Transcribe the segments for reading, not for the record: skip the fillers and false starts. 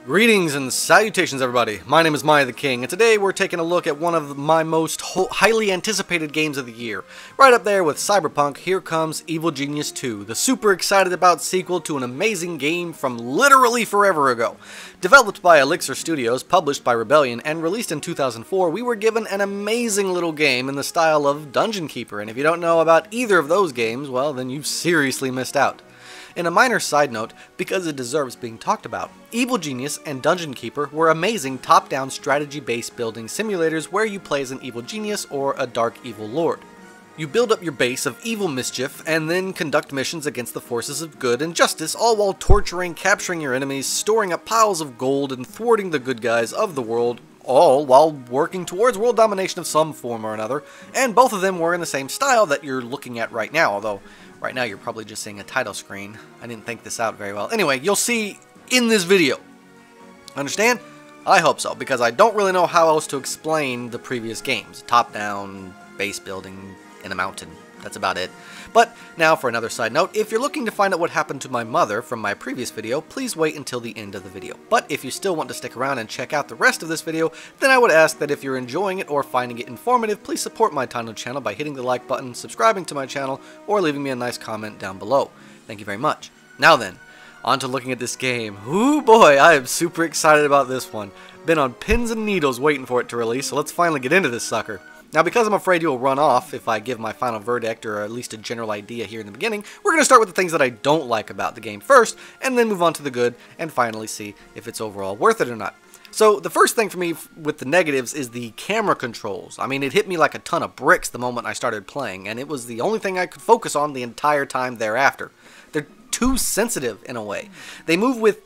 Greetings and salutations, everybody. My name is MiAh the King, and today we're taking a look at one of my most highly anticipated games of the year. Right up there with Cyberpunk, here comes Evil Genius 2, the super excited about sequel to an amazing game from literally forever ago. Developed by Elixir Studios, published by Rebellion, and released in 2004, we were given an amazing little game in the style of Dungeon Keeper, and if you don't know about either of those games, well, then you've seriously missed out. In a minor side note, because it deserves being talked about, Evil Genius and Dungeon Keeper were amazing top-down strategy-based building simulators where you play as an evil genius or a dark evil lord. You build up your base of evil mischief and then conduct missions against the forces of good and justice, all while torturing, capturing your enemies, storing up piles of gold, and thwarting the good guys of the world, all while working towards world domination of some form or another, and both of them were in the same style that you're looking at right now, although right now you're probably just seeing a title screen. I didn't think this out very well. Anyway, you'll see in this video. Understand? I hope so, because I don't really know how else to explain the previous games. Top-down, base building in a mountain. That's about it. But now for another side note, if you're looking to find out what happened to my mother from my previous video, please wait until the end of the video. But if you still want to stick around and check out the rest of this video, then I would ask that if you're enjoying it or finding it informative, please support my Untitled channel by hitting the like button, subscribing to my channel, or leaving me a nice comment down below. Thank you very much. Now then, on to looking at this game. Ooh boy, I am super excited about this one. Been on pins and needles waiting for it to release, so let's finally get into this sucker. Now, because I'm afraid you'll run off if I give my final verdict or at least a general idea here in the beginning, we're going to start with the things that I don't like about the game first, and then move on to the good, and finally see if it's overall worth it or not. So, the first thing for me with the negatives is the camera controls. I mean, it hit me like a ton of bricks the moment I started playing, and it was the only thing I could focus on the entire time thereafter. They're too sensitive in a way. They move with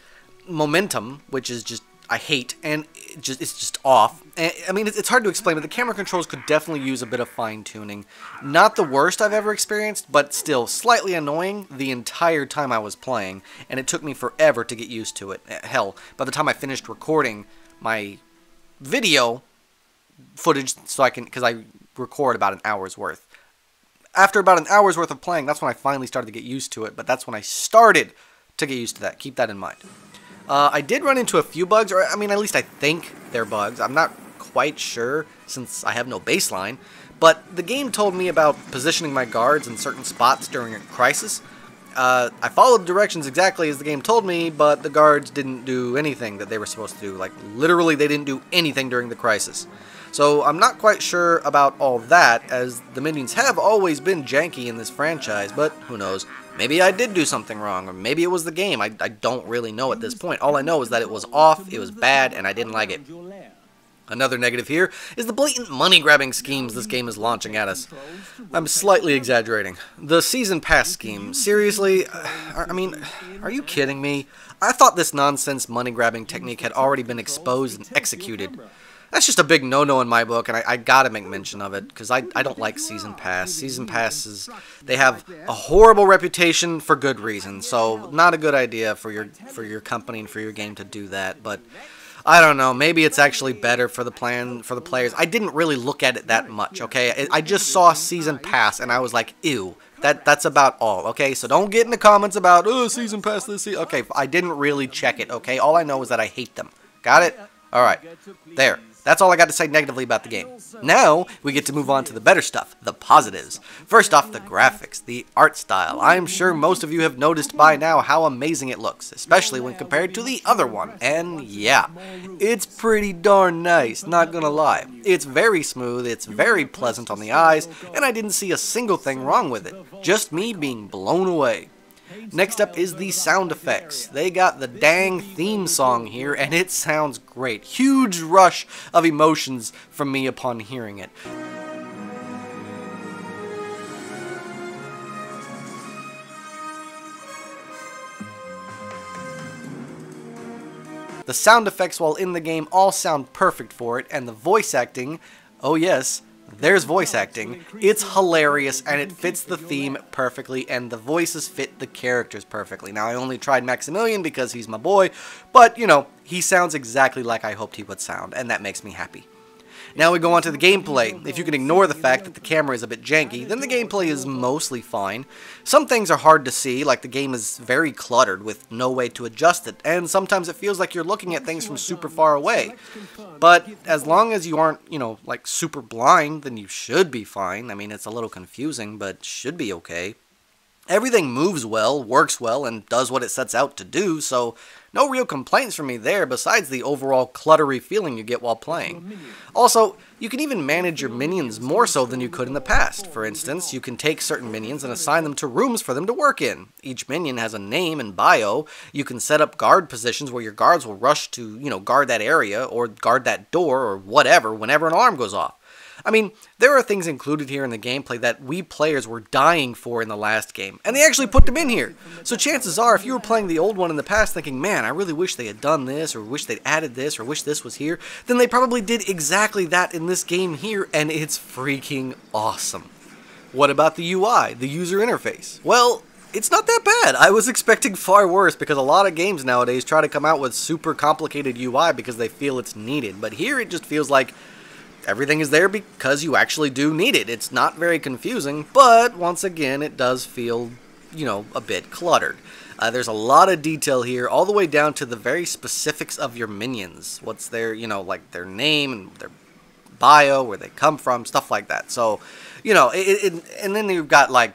momentum, which is just I hate, and it's just off. I mean, it's hard to explain, but the camera controls could definitely use a bit of fine-tuning. Not the worst I've ever experienced, but still slightly annoying the entire time I was playing, and it took me forever to get used to it. Hell, by the time I finished recording my video footage, because I record about an hour's worth. After about an hour's worth of playing, that's when I finally started to get used to it, but that's when I started to get used to that. Keep that in mind. I did run into a few bugs, or I mean, at least I think they're bugs. I'm not quite sure since I have no baseline, but the game told me about positioning my guards in certain spots during a crisis. I followed the directions exactly as the game told me, but the guards didn't do anything that they were supposed to do. Like, literally, they didn't do anything during the crisis. So I'm not quite sure about all that, as the minions have always been janky in this franchise, but who knows. Maybe I did do something wrong, or maybe it was the game. I don't really know at this point. All I know is that it was off, it was bad, and I didn't like it. Another negative here is the blatant money-grabbing schemes this game is launching at us. I'm slightly exaggerating. The Season Pass scheme, seriously? I mean, are you kidding me? I thought this nonsense money-grabbing technique had already been exposed and executed. That's just a big no-no in my book, and I gotta make mention of it, because I don't like Season Pass. Season Passes, they have a horrible reputation for good reason, so not a good idea for your company and for your game to do that, but I don't know, maybe it's actually better for the players. I didn't really look at it that much, okay? I just saw Season Pass, and I was like, ew. That's about all, okay? So don't get in the comments about, oh, Season Pass this season. Okay, I didn't really check it, okay? All I know is that I hate them. Got it? Alright, there. That's all I got to say negatively about the game. Now, we get to move on to the better stuff, the positives. First off, the graphics, the art style. I'm sure most of you have noticed by now how amazing it looks, especially when compared to the other one. And yeah, it's pretty darn nice, not gonna lie. It's very smooth, it's very pleasant on the eyes, and I didn't see a single thing wrong with it. Just me being blown away. Next up is the sound effects. They got the dang theme song here, and it sounds great. Huge rush of emotions from me upon hearing it. The sound effects while in the game all sound perfect for it, and the voice acting, oh yes, there's voice acting. It's hilarious, and it fits the theme perfectly, and the voices fit the characters perfectly. Now, I only tried Maximilian because he's my boy, but, you know, he sounds exactly like I hoped he would sound, and that makes me happy. Now we go on to the gameplay. If you can ignore the fact that the camera is a bit janky, then the gameplay is mostly fine. Some things are hard to see, like the game is very cluttered with no way to adjust it, and sometimes it feels like you're looking at things from super far away. But as long as you aren't, like super blind, then you should be fine. I mean, it's a little confusing, but should be okay. Everything moves well, works well, and does what it sets out to do, so no real complaints from me there besides the overall cluttery feeling you get while playing. Also, you can even manage your minions more so than you could in the past. For instance, you can take certain minions and assign them to rooms for them to work in. Each minion has a name and bio. You can set up guard positions where your guards will rush to, guard that area or guard that door or whatever whenever an alarm goes off. I mean, there are things included here in the gameplay that we players were dying for in the last game, and they actually put them in here. So chances are, if you were playing the old one in the past thinking, man, I really wish they had done this, or wish they'd added this, or wish this was here, then they probably did exactly that in this game here, and it's freaking awesome. What about the UI, the user interface? Well, it's not that bad. I was expecting far worse because a lot of games nowadays try to come out with super complicated UI because they feel it's needed, but here it just feels like everything is there because you actually do need it. It's not very confusing, but once again, it does feel, a bit cluttered. There's a lot of detail here, all the way down to the very specifics of your minions. What's their, like their name and their bio, where they come from, stuff like that. So, and then you've got like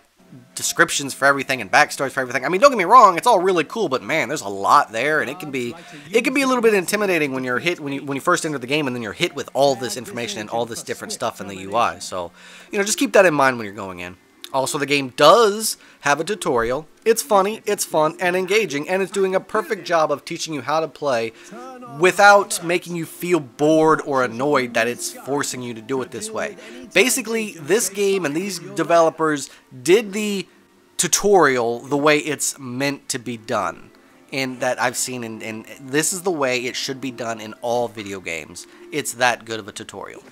descriptions for everything and backstories for everything. I mean, don't get me wrong, it's all really cool, but man, there's a lot there, and it can be a little bit intimidating when you're hit when you first enter the game, and then you're hit with all this information and all this different stuff in the UI. So, just keep that in mind when you're going in. Also, the game does have a tutorial. It's funny, it's fun, and engaging, and it's doing a perfect job of teaching you how to play without making you feel bored or annoyed that it's forcing you to do it this way. Basically, this game and these developers did the tutorial the way it's meant to be done, and that I've seen, and this is the way it should be done in all video games. It's that good of a tutorial.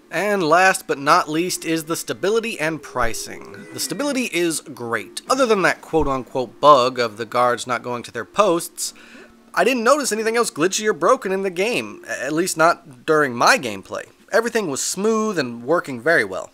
And last but not least is the stability and pricing. The stability is great. Other than that quote-unquote bug of the guards not going to their posts, I didn't notice anything else glitchy or broken in the game, at least not during my gameplay. Everything was smooth and working very well.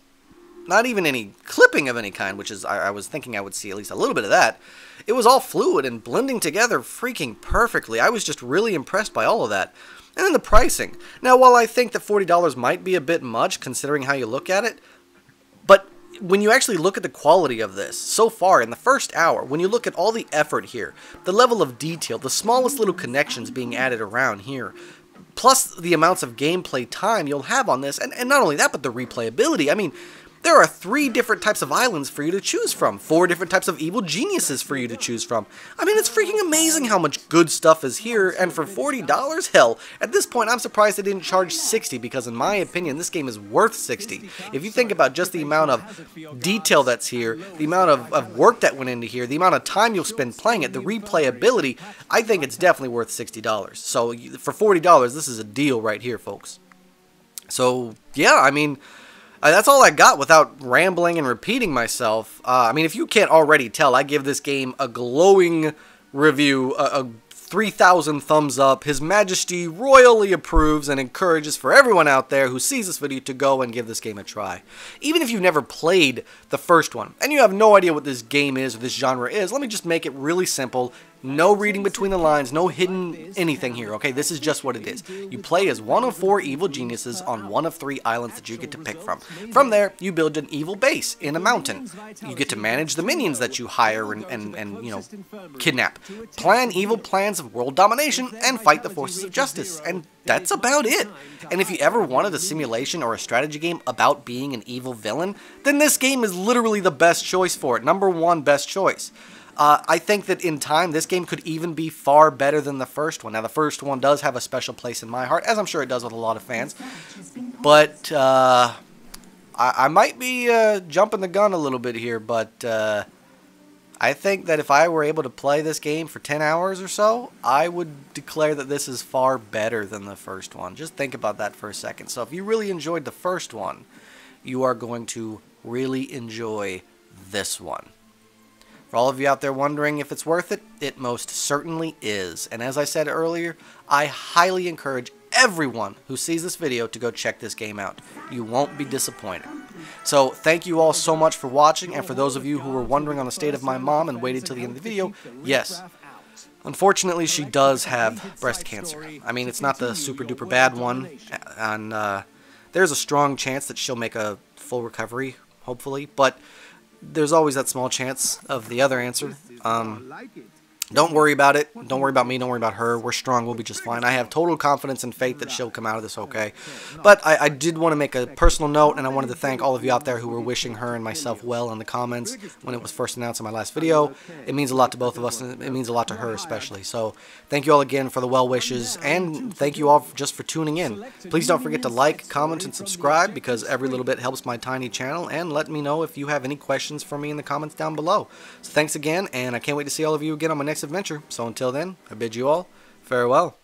Not even any clipping of any kind, which is I was thinking I would see at least a little bit of that. It was all fluid and blending together freaking perfectly. I was just really impressed by all of that. And then the pricing. Now, while I think that $40 might be a bit much considering how you look at it, but when you actually look at the quality of this, so far in the first hour, when you look at all the effort here, the level of detail, the smallest little connections being added around here, plus the amounts of gameplay time you'll have on this, and not only that, but the replayability. I mean, there are 3 different types of islands for you to choose from, 4 different types of evil geniuses for you to choose from. I mean, it's freaking amazing how much good stuff is here, and for $40, hell, at this point I'm surprised they didn't charge $60, because in my opinion, this game is worth $60. If you think about just the amount of detail that's here, the amount of work that went into here, the amount of time you'll spend playing it, the replayability, I think it's definitely worth $60. So for $40, this is a deal right here, folks. So, yeah, I mean, that's all I got without rambling and repeating myself. I mean, if you can't already tell, I give this game a glowing review, a 3,000 thumbs up. His Majesty royally approves and encourages for everyone out there who sees this video to go and give this game a try. Even if you've never played the first one, and you have no idea what this game is or this genre is, let me just make it really simple. No reading between the lines, no hidden anything here, okay? This is just what it is. You play as one of 4 evil geniuses on one of 3 islands that you get to pick from. From there, you build an evil base in a mountain. You get to manage the minions that you hire and kidnap. Plan evil plans of world domination and fight the forces of justice. And that's about it. And if you ever wanted a simulation or a strategy game about being an evil villain, then this game is literally the best choice for it. #1 best choice. I think that in time, this game could even be far better than the first one. Now, the first one does have a special place in my heart, as I'm sure it does with a lot of fans. But I might be jumping the gun a little bit here, but I think that if I were able to play this game for 10 hours or so, I would declare that this is far better than the first one. Just think about that for a second. So if you really enjoyed the first one, you are going to really enjoy this one. For all of you out there wondering if it's worth it, it most certainly is. And as I said earlier, I highly encourage everyone who sees this video to go check this game out. You won't be disappointed. So thank you all so much for watching, and for those of you who were wondering on the state of my mom and waited till the end of the video, yes, unfortunately she does have breast cancer. I mean, it's not the super duper bad one, and there's a strong chance that she'll make a full recovery, hopefully, but there's always that small chance of the other answer. Don't worry about it. Don't worry about me. Don't worry about her. We're strong. We'll be just fine. I have total confidence and faith that she'll come out of this okay. But I did want to make a personal note, and I wanted to thank all of you out there who were wishing her and myself well in the comments when it was first announced in my last video. It means a lot to both of us, and it means a lot to her especially. So thank you all again for the well wishes, and thank you all just for tuning in. Please don't forget to like, comment, and subscribe, because every little bit helps my tiny channel, and let me know if you have any questions for me in the comments down below. So thanks again, and I can't wait to see all of you again on my next adventure. So until then, I bid you all farewell.